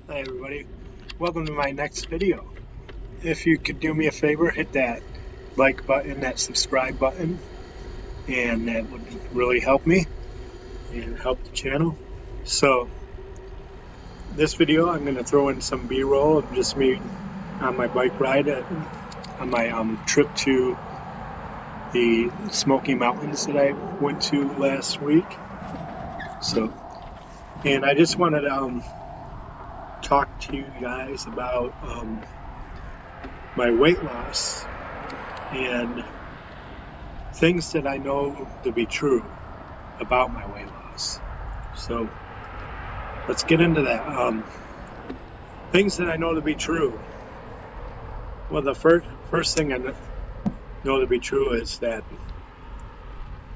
Hi everybody, welcome to my next video. If you could do me a favor, hit that like button, that subscribe button, and that would really help me and help the channel. So this video I'm going to throw in some b-roll of just me on my bike ride on my trip to the Smoky Mountains that I went to last week. And I just wanted to talk to you guys about my weight loss and things that I know to be true about my weight loss. So let's get into that. Things that I know to be true. Well, the first thing I know to be true is that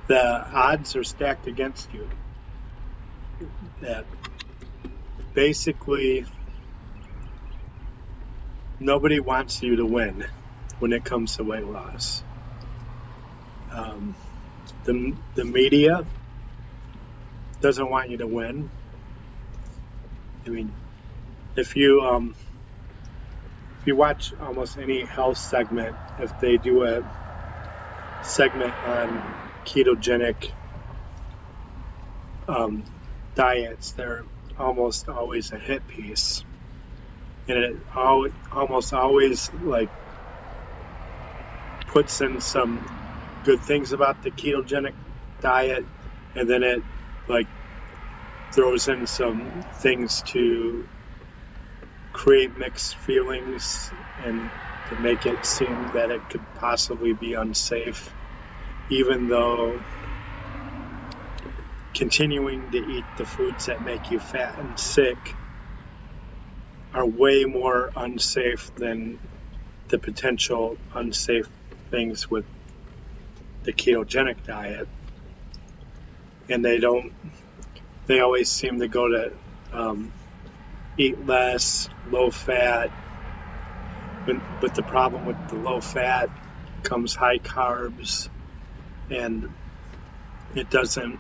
the odds are stacked against you. That basically nobody wants you to win when it comes to weight loss. The media doesn't want you to win. I mean, if you watch almost any health segment, if they do a segment on ketogenic diets, they're almost always a hit piece, and it almost always like puts in some good things about the ketogenic diet, and then it like throws in some things to create mixed feelings and to make it seem that it could possibly be unsafe, even though continuing to eat the foods that make you fat and sick are way more unsafe than the potential unsafe things with the ketogenic diet. And they always seem to go to eat less, low fat, but the problem with the low fat comes high carbs, and it doesn't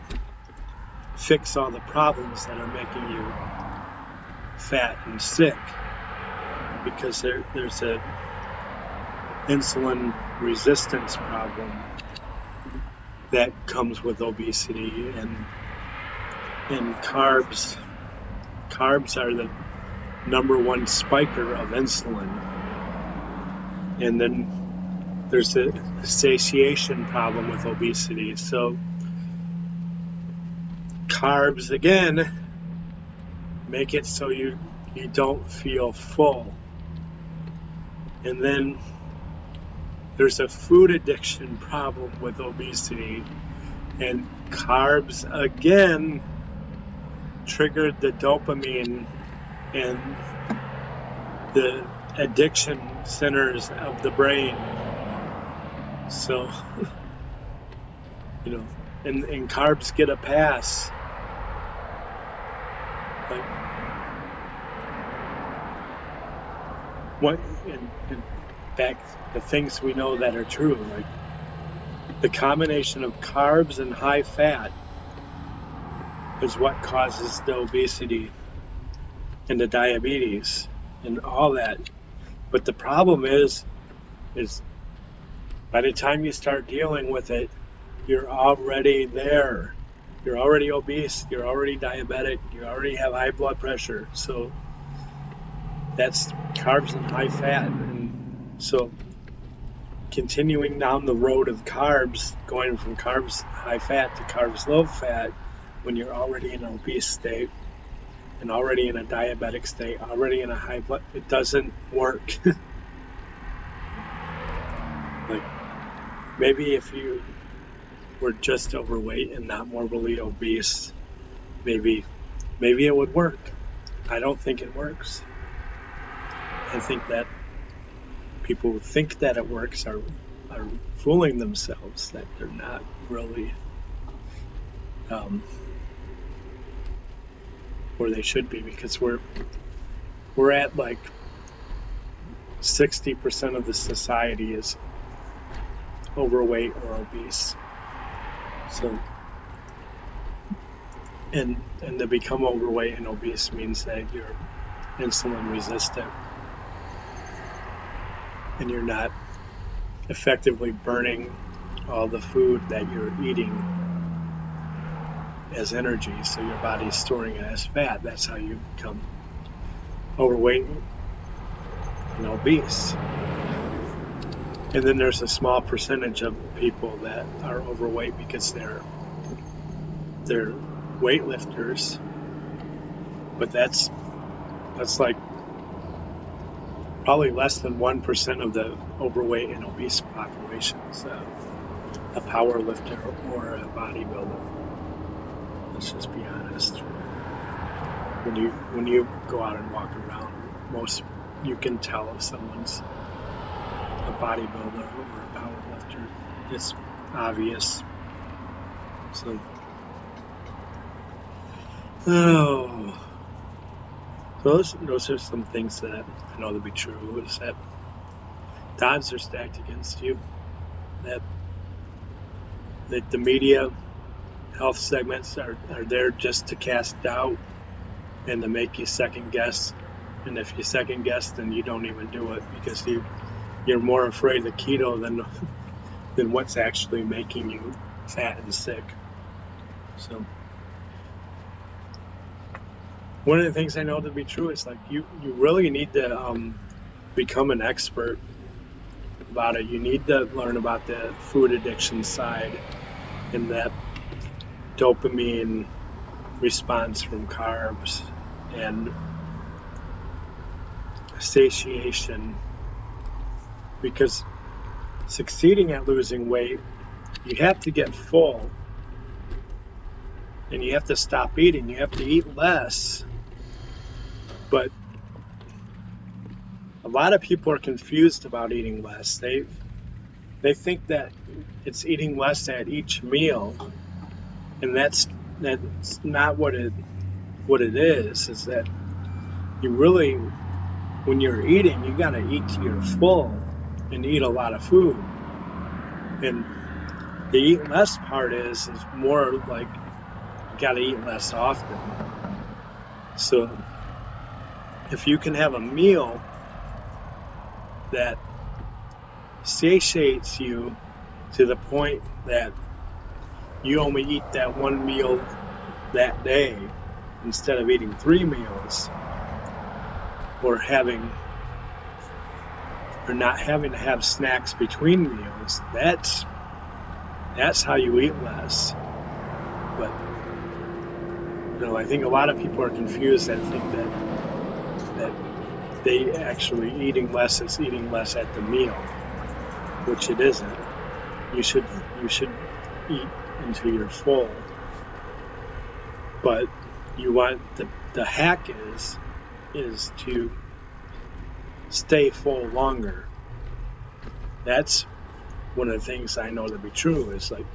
fix all the problems that are making you fat and sick, because there's a insulin resistance problem that comes with obesity, and carbs are the number one spiker of insulin. And then there's a satiation problem with obesity. So carbs again make it so you don't feel full. And then there's a food addiction problem with obesity, and carbs again triggered the dopamine and the addiction centers of the brain. So and carbs get a pass. Like what in fact, the things we know that are true, like the combination of carbs and high fat is what causes the obesity and the diabetes and all that. But the problem is by the time you start dealing with it, you're already there. You're already obese, you're already diabetic, you already have high blood pressure. So that's carbs and high fat. And so continuing down the road of carbs, going from carbs high fat to carbs low fat, when you're already in an obese state and already in a diabetic state, already in a high blood, it doesn't work. Like maybe if you were just overweight and not morbidly obese, maybe it would work. I don't think it works. I think that people who think that it works are fooling themselves, that they're not really where they should be, because we're at like 60% of the society is overweight or obese. So and to become overweight and obese means that you're insulin resistant, and you're not effectively burning all the food that you're eating as energy, so your body's storing it as fat. That's how you become overweight and obese. And then there's a small percentage of people that are overweight because they're weightlifters, but that's like probably less than 1% of the overweight and obese population is a power lifter or a bodybuilder. Let's just be honest. When you go out and walk around, you can tell if someone's a bodybuilder or a power lifter. It's obvious. So, those are some things that I know to be true, is that the odds are stacked against you, that the media health segments are there just to cast doubt and to make you second guess. And if you second guess, then you don't even do it, because you're more afraid of keto than what's actually making you fat and sick. So one of the things I know to be true is, like, you really need to become an expert about it. You need to learn about the food addiction side and that dopamine response from carbs and satiation, because succeeding at losing weight, you have to get full and you have to stop eating. You have to eat less. But a lot of people are confused about eating less. They think that it's eating less at each meal, and that's not what it is. Is that you really, when you're eating, you gotta eat till you're full and eat a lot of food. And the eat less part is more like you gotta eat less often. So if you can have a meal that satiates you to the point that you only eat that one meal that day instead of eating 3 meals, or not having to have snacks between meals, that's how you eat less. But I think a lot of people are confused and think that they actually eating less is eating less at the meal, which it isn't. You should eat until you're full. But you want the hack is to stay full longer. That's one of the things I know to be true, is like,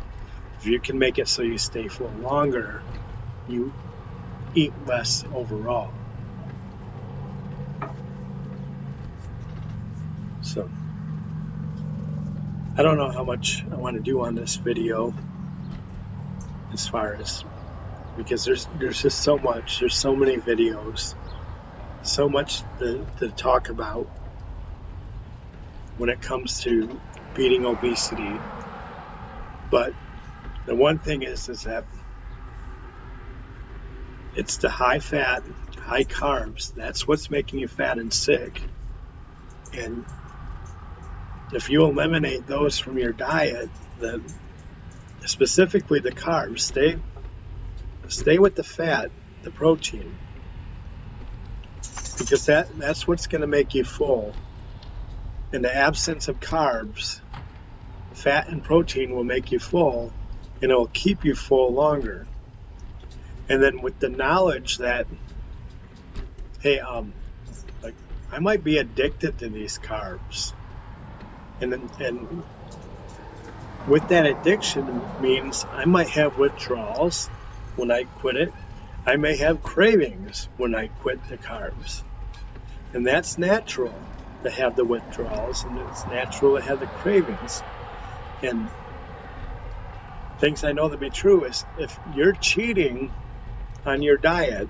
if you can make it so you stay full longer, you eat less overall. So I don't know how much I want to do on this video, as far as, because there's just so much. There's so many videos, so much to talk about when it comes to beating obesity. But the one thing is that it's the high fat, high carbs. That's what's making you fat and sick. And if you eliminate those from your diet, specifically the carbs, stay with the fat, the protein, because that's what's going to make you full. In the absence of carbs, fat and protein will make you full, and it will keep you full longer. And then with the knowledge that, hey, like, I might be addicted to these carbs, and with that addiction means I might have withdrawals when I quit it. I may have cravings when I quit the carbs, and that's natural to have the withdrawals, and it's natural to have the cravings. And things I know to be true is, if you're cheating on your diet,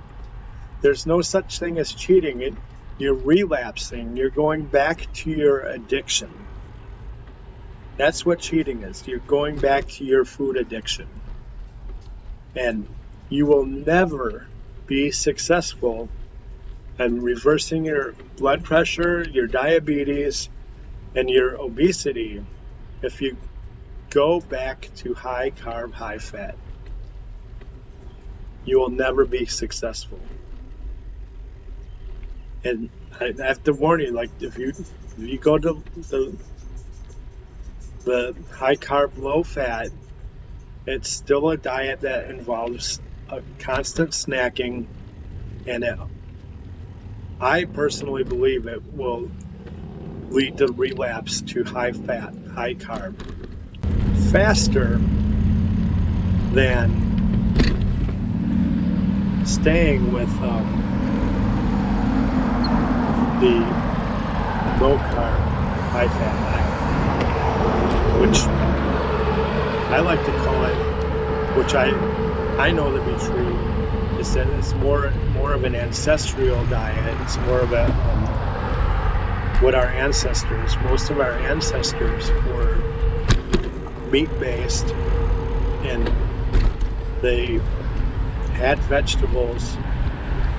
There's no such thing as cheating. You're relapsing. You're going back to your addiction. That's what cheating is. You're going back to your food addiction. And you will never be successful in reversing your blood pressure, your diabetes, and your obesity if you go back to high carb, high fat. You will never be successful. And I have to warn you, like if you go to the high carb, low fat, it's still a diet that involves a constant snacking, and I personally believe it will lead to relapse to high fat, high carb faster than staying with the low carb, high fat diet, which I like to call it, which I know to be true, is that it's more of an ancestral diet. It's more of a what our ancestors, most of our ancestors were meat-based, and they had vegetables,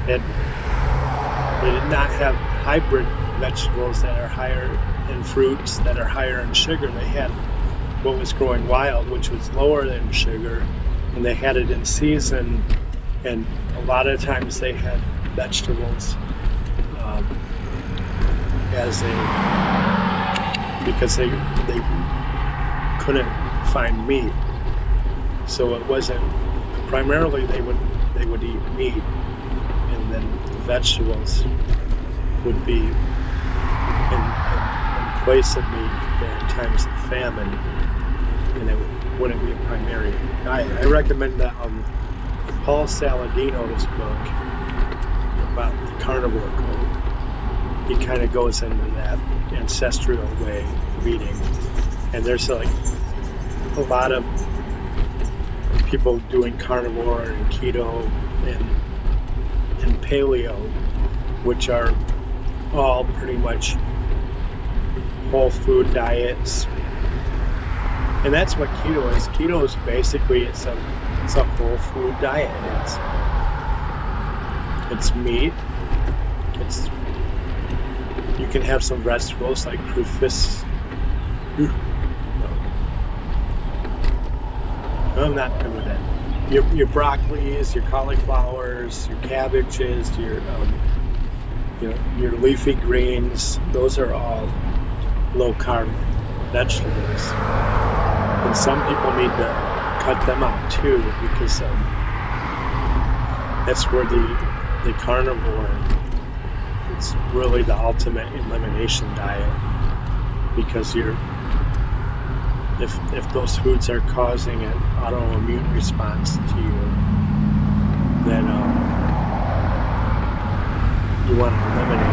and they did not have hybrid vegetables that are higher in fruits, that are higher in sugar. They had what was growing wild, which was lower than sugar, and they had it in season, and a lot of times they had vegetables because they couldn't find meat, so it wasn't primarily they would eat meat, and then the vegetables would be in place of meat during times of famine, and it wouldn't be a primary diet. I recommend that Paul Saladino's book about the carnivore code. He kind of goes into that ancestral way of eating, and there's like a lot of people doing carnivore and keto and paleo, which are all pretty much whole food diets, and that's what keto is. Keto is basically it's a whole food diet. It's meat. You can have some vegetables like rufus. I'm not good with that. Your broccolis, your cauliflowers, your cabbages, your leafy greens. Those are all low carb vegetables, and some people need to cut them out too, because that's where the carnivore, it's really the ultimate elimination diet, because if those foods are causing an autoimmune response to you, then you want to eliminate it.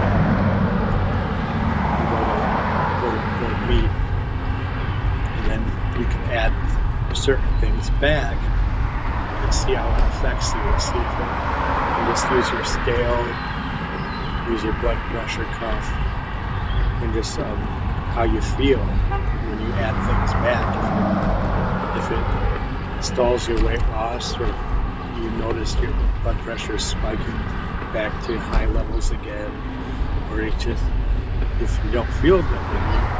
You go to meat, and then you can add certain things back and see how it affects you. See if you just use your scale, use your blood pressure cuff, and just how you feel when you add things back. If it stalls your weight loss, or you notice your blood pressure spiking back to high levels again, or if you don't feel good,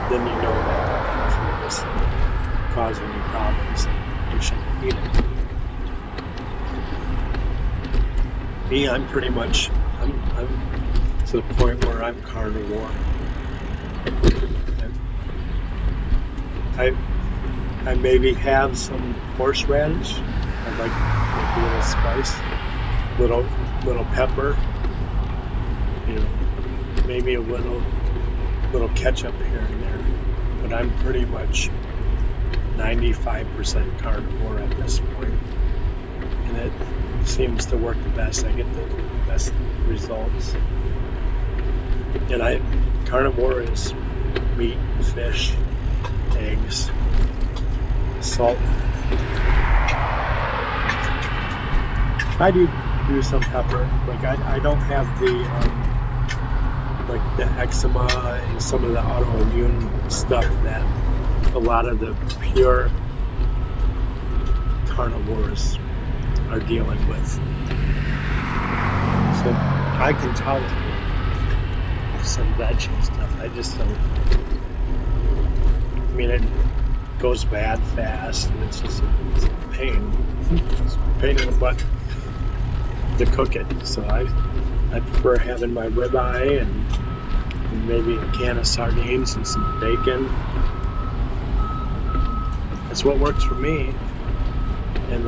then you know that food is causing you problems and you shouldn't eat it. Me, I'm pretty much I'm to the point where I'm carnivore. I maybe have some horseradish. I like maybe a little spice, little pepper, maybe a little ketchup here and there. But I'm pretty much 95% carnivore at this point, and it seems to work the best. I get the best results. And carnivore is meat, fish, eggs, salt. I do use some pepper. Like I don't have the like the eczema and some of the autoimmune stuff that a lot of the pure carnivores are dealing with. So I can tolerate some veggie stuff. I just don't. I mean, it goes bad fast, and it's just it's a pain. It's a pain in the butt to cook it. So I prefer having my ribeye and maybe a can of sardines and some bacon. That's what works for me, and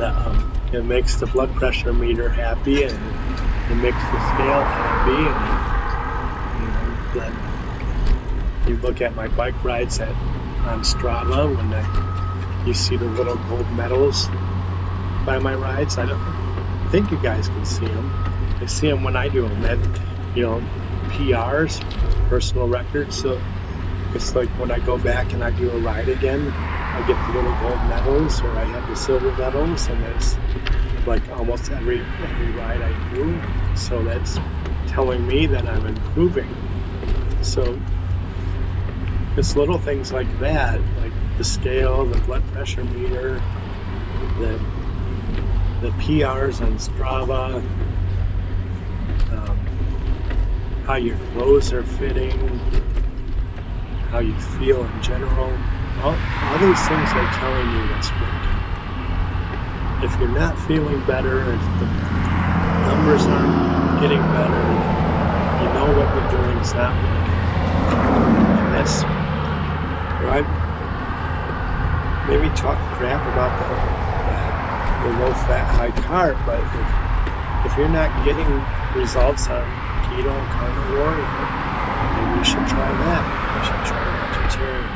it makes the blood pressure meter happy, and it makes the scale happy, and then you look at my bike rides on Strava when you see the little gold medals by my rides. I think you guys can see them. I see them when I do them at, PRs, personal records. So it's like when I go back and I do a ride again, I get the little gold medals, or I have the silver medals, and that's like almost every ride I do. So that's telling me that I'm improving. So it's little things like that, like the scale, the blood pressure meter, the PRs on Strava, how your clothes are fitting, how you feel in general. All these things are telling you what's working. If you're not feeling better, if the numbers aren't getting better, you know what you're doing is not working. And that's right. Maybe talk crap about the low-fat, high-carb, but if you're not getting results on keto and carnivore, maybe you should try that. You should try vegetarian,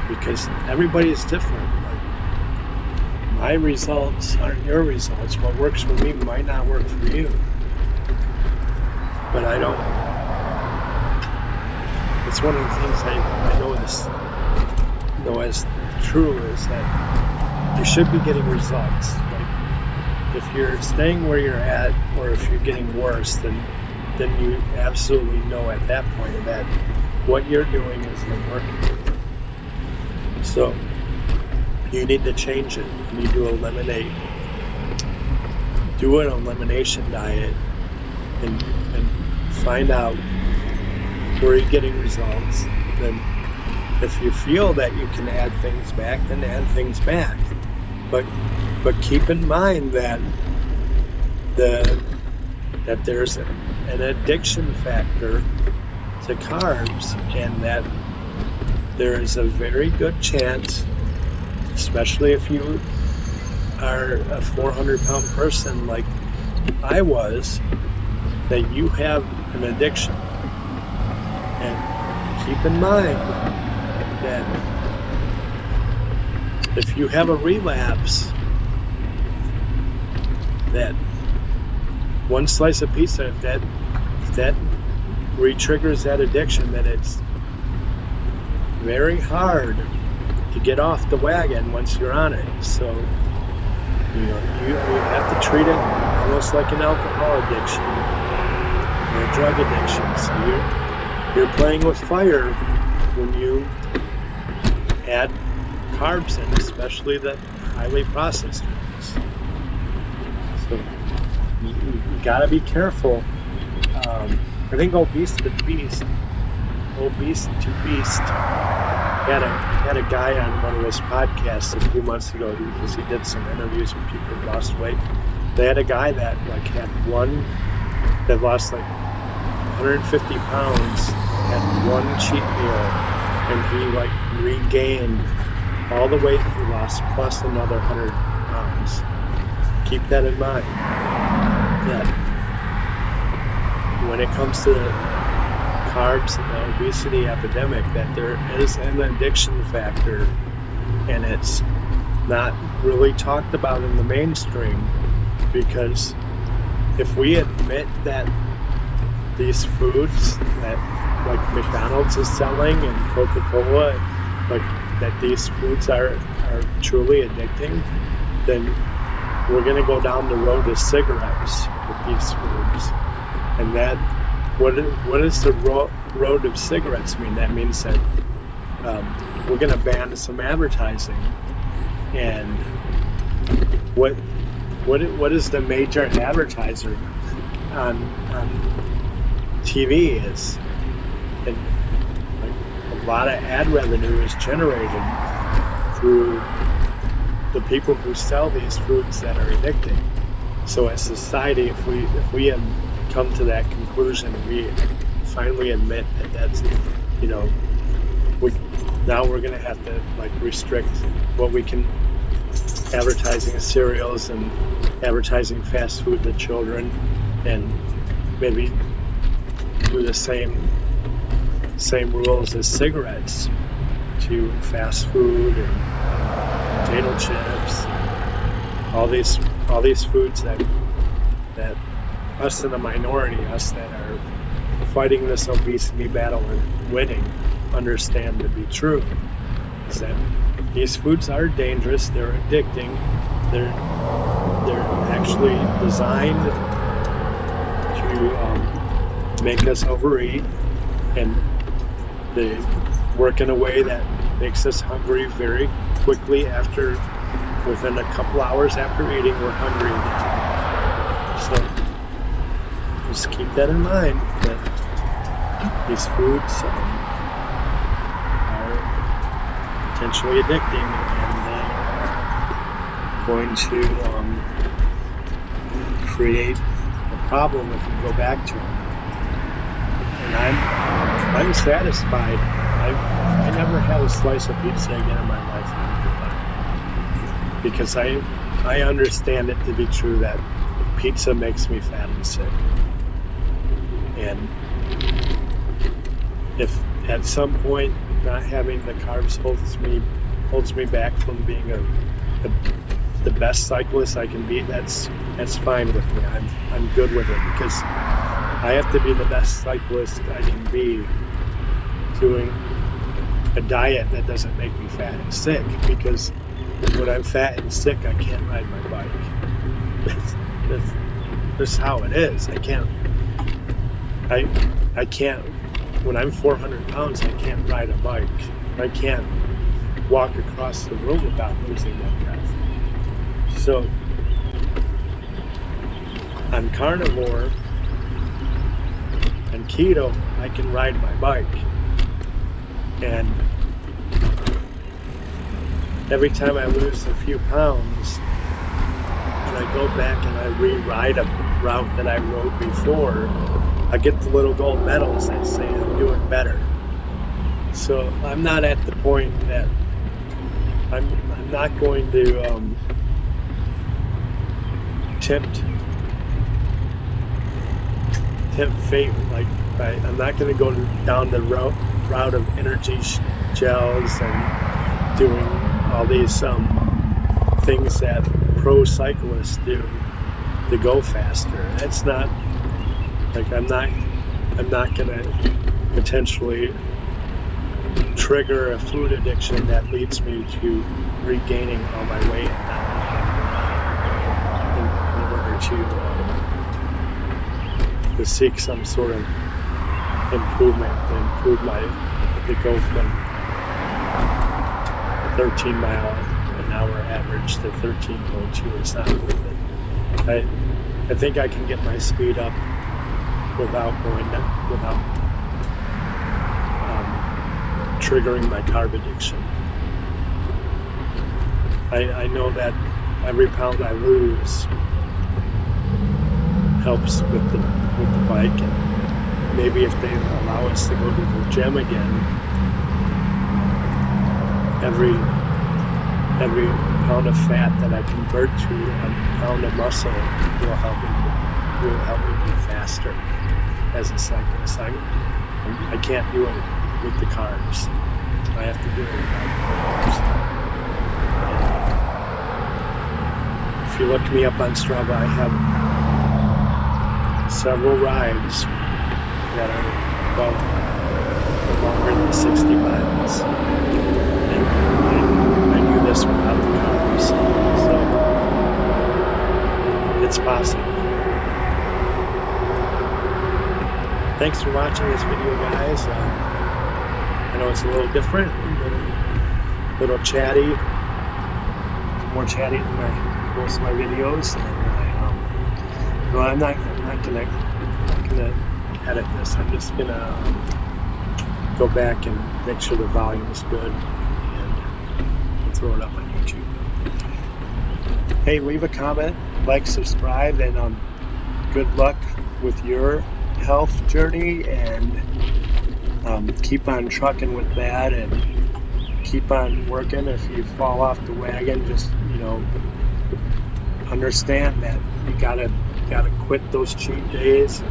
because everybody is different. Like, my results aren't your results. What works for me might not work for you. But I don't. It's one of the things I know as true is that you should be getting results. Like, if you're staying where you're at, or if you're getting worse, then you absolutely know at that point that what you're doing isn't working. So you need to change it. You need to eliminate. Do an elimination diet and find out where you're getting results. Then if you feel that you can add things back, then add things back. But keep in mind that there's an addiction factor to carbs, and that there is a very good chance, especially if you are a 400-pound person like I was, that you have an addiction. And keep in mind that if you have a relapse, that one slice of pizza, if that re-triggers that addiction, then it's very hard to get off the wagon once you're on it. So you have to treat it almost like an alcohol addiction or a drug addiction. So you're playing with fire when you add carbs in, especially the highly processed ones. So you gotta be careful. I think Obese to Beast had a guy on one of his podcasts a few months ago because he did some interviews with people who lost weight. They had a guy that lost like 150 pounds, had one cheat meal, and he regained all the weight he lost plus another 100 pounds. Keep that in mind. That when it comes to carbs and the obesity epidemic, that there is an addiction factor, and it's not really talked about in the mainstream, because if we admit that these foods that like McDonald's is selling and Coca-Cola, like that these foods are truly addicting, then we're going to go down the road to cigarettes. with these foods. And that, what does the road of cigarettes mean? That means that we're going to ban some advertising. And what is the major advertiser on TV is? And like, a lot of ad revenue is generated through the people who sell these foods that are addicting. So as society, if we have come to that conclusion, we finally admit that that's, now we're going to have to like restrict what we can, advertising cereals and advertising fast food to children, and maybe do the same rules as cigarettes to fast food and potato chips, all these foods that us in the minority, us that are fighting this obesity battle and winning, understand to be true. Is that these foods are dangerous, they're addicting, they're actually designed to make us overeat, and they work in a way that makes us hungry very quickly. Within a couple hours after eating, we're hungry again. So just keep that in mind, that these foods are potentially addicting, and they are going to create a problem if we go back to them. And I'm satisfied. I never had a slice of pizza again in my life, because I understand it to be true that pizza makes me fat and sick. And if at some point not having the carbs holds me back from being the best cyclist I can be, that's fine with me. I'm good with it, because I have to be the best cyclist I can be doing a diet that doesn't make me fat and sick, because when I'm fat and sick, I can't ride my bike. That's how it is. I can't, when I'm 400 pounds, I can't ride a bike. I can't walk across the room without losing my breath. So, on carnivore and keto, I can ride my bike. And every time I lose a few pounds, and I go back and I re-ride a route that I rode before, I get the little gold medals that say I'm doing better. So I'm not at the point that I'm not going to tempt fate. Like I'm not going to go down the route of energy gels and doing all these things that pro cyclists do to go faster. It's not like I'm not gonna potentially trigger a food addiction that leads me to regaining all my weight in order to seek some sort of improvement, to go from 13 mile an hour average to 13.2. It's not worth it. I think I can get my speed up without triggering my carb addiction. I know that every pound I lose helps with the bike, and maybe if they allow us to go to the gym again, every pound of fat that I convert to a pound of muscle will help me be faster as a cyclist. I can't do it with the carbs. I have to do it without the carbs. If you look me up on Strava, I have several rides that are about longer than 60 miles. And I do this without the carbs. So it's possible. thanks for watching this video, guys. I know it's a little different, a little chatty, more chatty than most of my videos. And I'm not gonna edit this. I'm just gonna go back and make sure the volume is good, and we'll throw it up on YouTube. Hey, leave a comment, like, subscribe, and good luck with your health journey, and keep on trucking with that, and keep on working. If you fall off the wagon, just understand that you gotta quit those cheat days.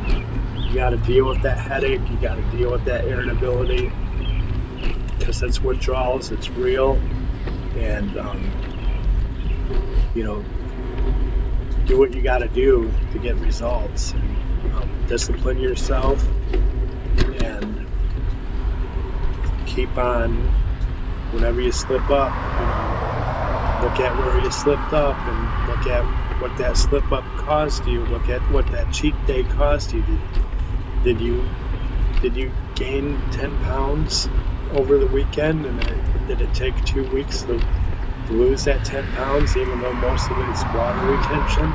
You gotta deal with that headache. You gotta deal with that irritability, because that's withdrawals. It's real, and do what you gotta do to get results. And, discipline yourself, and keep on. Whenever you slip up, look at where you slipped up, and look at what that slip up caused you. Look at what that cheat day caused you. Did you gain 10 pounds over the weekend, and did it take 2 weeks to lose that 10 pounds, even though most of it's water retention?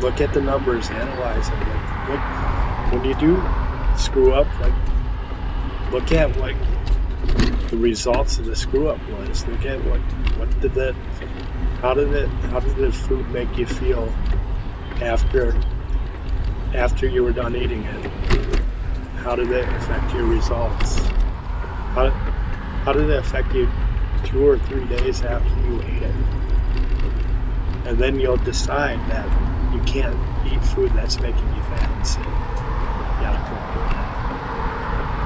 Look at the numbers, analyze them. When you do screw up, look at what the results of the screw up was. Look at how did the food make you feel after you were done eating it? How did it affect your results? How did it affect you 2 or 3 days after you ate it? And then you'll decide that you can't eat food that's making you fat and sick. You gotta quit doing that.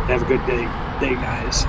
Have a good day, guys.